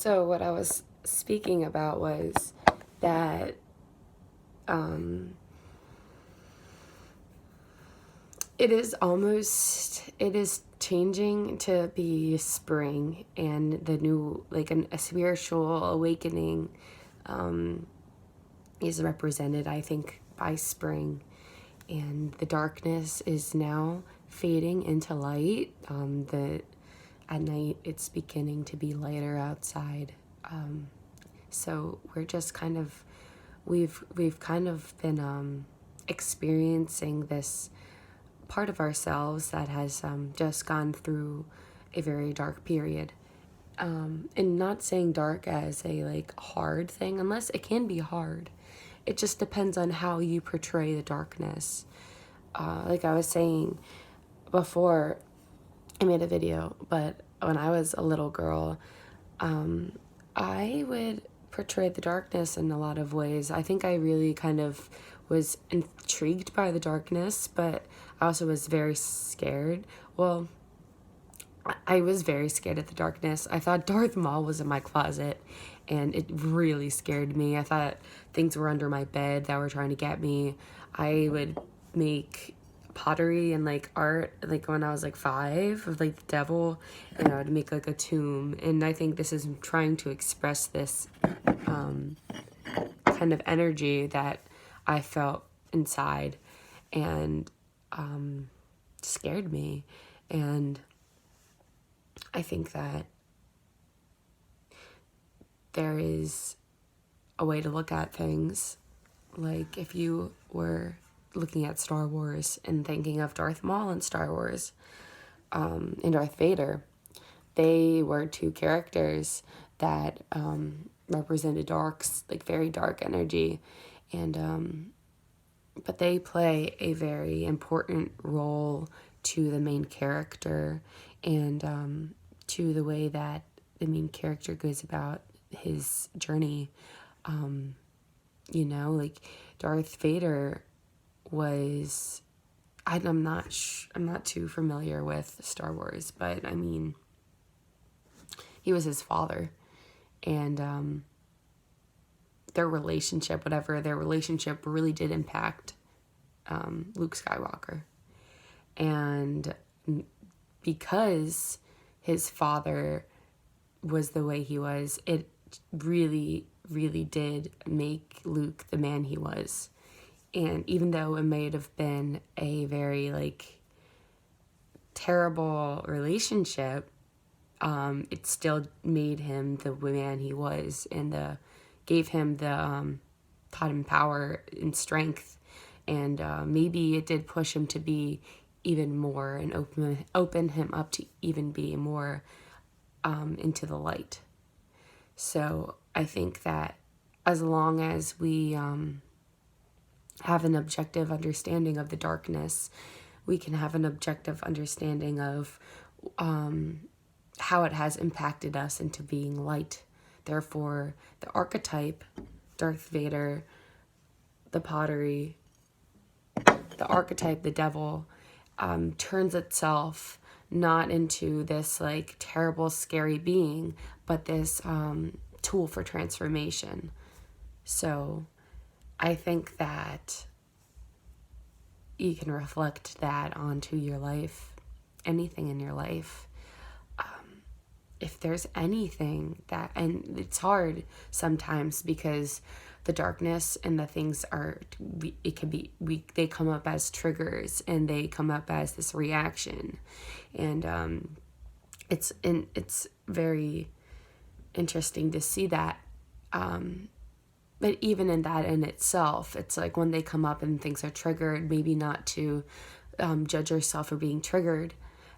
So what I was speaking about was that um, it is changing to be spring and the new, like a spiritual awakening is represented, I think, by spring. And the darkness is now fading into light. At night it's beginning to be lighter outside. So we're just kind of we've kind of been experiencing this part of ourselves that has just gone through a very dark period. And not saying dark as a like hard thing, unless it can be hard. It just depends on how you portray the darkness. Like I was saying before, I made a video, but when I was a little girl, I would portray the darkness in a lot of ways. I think I really kind of was intrigued by the darkness, but I also was very scared. Well, I was very scared of the darkness. I thought Darth Maul was in my closet, and it really scared me. I thought things were under my bed that were trying to get me. I would make pottery and like art like when I was like 5 of like the devil, and I would make like a tomb. And I think this is trying to express this kind of energy that I felt inside, and scared me. And I think that there is a way to look at things. Like if you were looking at Star Wars and thinking of Darth Maul in Star Wars, and Darth Vader, they were two characters that represented like very dark energy, and but they play a very important role to the main character, and to the way that the main character goes about his journey. Like Darth Vader was, I'm not too familiar with Star Wars, but I mean, he was his father, and their relationship really did impact Luke Skywalker. And because his father was the way he was, it really, really did make Luke the man he was. And even though it may have been a very like terrible relationship, it still made him the man he was, and gave him taught him power and strength, and maybe it did push him to be even more, and open him up to even be more into the light. So I think that as long as we have an objective understanding of the darkness, we can have an objective understanding of how it has impacted us into being light. Therefore, the archetype, Darth Vader, the pottery, the archetype, the devil, turns itself not into this like terrible, scary being, but this tool for transformation. So I think that you can reflect that onto your life, anything in your life. If there's anything that, and it's hard sometimes because the darkness and the things they come up as triggers, and they come up as this reaction, and it's very interesting to see that. But even in that in itself, it's like when they come up and things are triggered, maybe not to judge yourself for being triggered,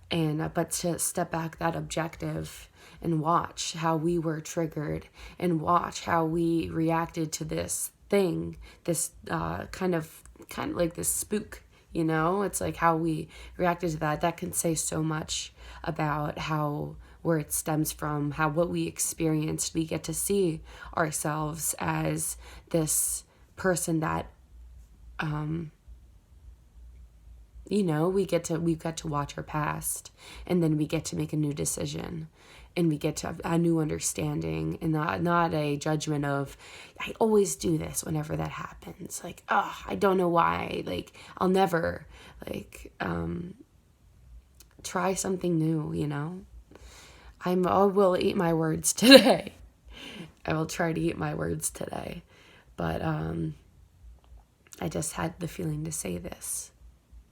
and but to step back that objective and watch how we were triggered, and watch how we reacted to this thing, this kind of like this spook. It's like how we reacted to that can say so much about where it stems from, what we experienced. We get to see ourselves as this person that we've got to watch our past, and then we get to make a new decision. and we get to a new understanding, and not a judgment of, I always do this whenever that happens. Like, oh, I don't know why. Like, I'll never, like, try something new, you know? I will eat my words today. I will try to eat my words today. But I just had the feeling to say this.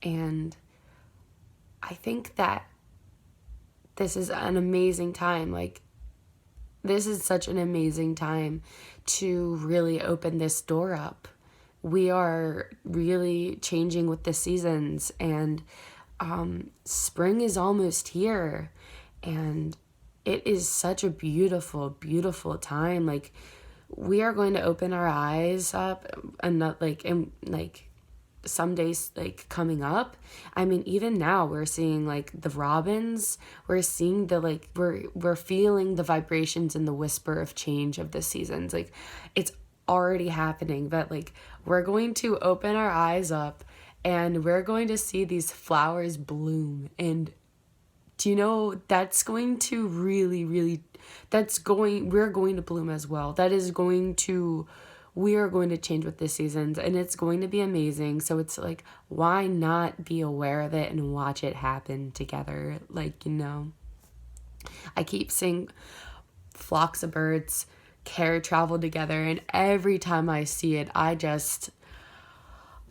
And I think that this is an amazing time. Like, this is such an amazing time to really open this door up. We are really changing with the seasons, and spring is almost here, and it is such a beautiful, beautiful time. Like, we are going to open our eyes up, and not like some days like coming up. I mean, even now we're seeing like the robins, we're seeing the like we're feeling the vibrations and the whisper of change of the seasons. Like, it's already happening, but like we're going to open our eyes up and we're going to see these flowers bloom. And do you know, that's going to really, really, we're going to bloom as well. We are going to change with the seasons, and it's going to be amazing. So it's like, why not be aware of it and watch it happen together? Like, you know, I keep seeing flocks of birds travel together, and every time I see it,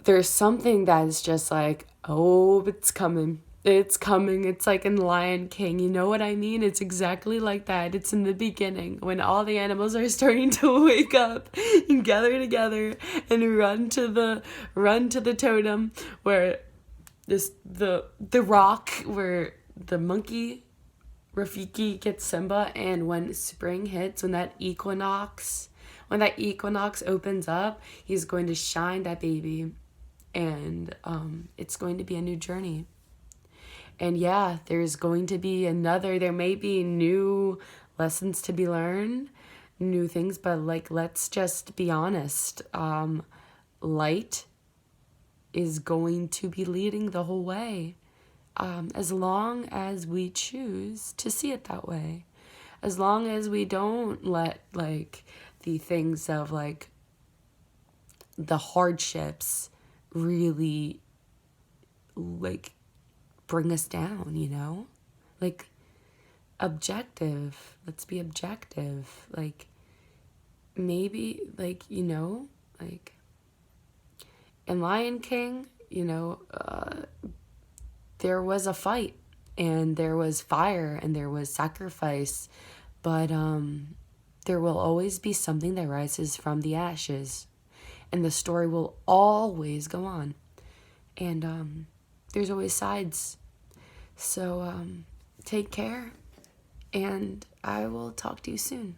there's something that's just like, oh, it's coming. It's coming. It's like in Lion King. You know what I mean? It's exactly like that. It's in the beginning when all the animals are starting to wake up and gather together and run to the totem where the rock where the monkey Rafiki gets Simba. And when spring hits, when that equinox opens up, he's going to shine that baby, and it's going to be a new journey. And yeah, there may be new lessons to be learned, new things, but like, let's just be honest. Light is going to be leading the whole way, as long as we choose to see it that way. As long as we don't let like the things of like the hardships really like bring us down, you know? Like, objective. Let's be objective. Like, maybe, like, you know, like in Lion King, you know, there was a fight, and there was fire, and there was sacrifice, but there will always be something that rises from the ashes, and the story will always go on. And there's always sides. So take care, and I will talk to you soon.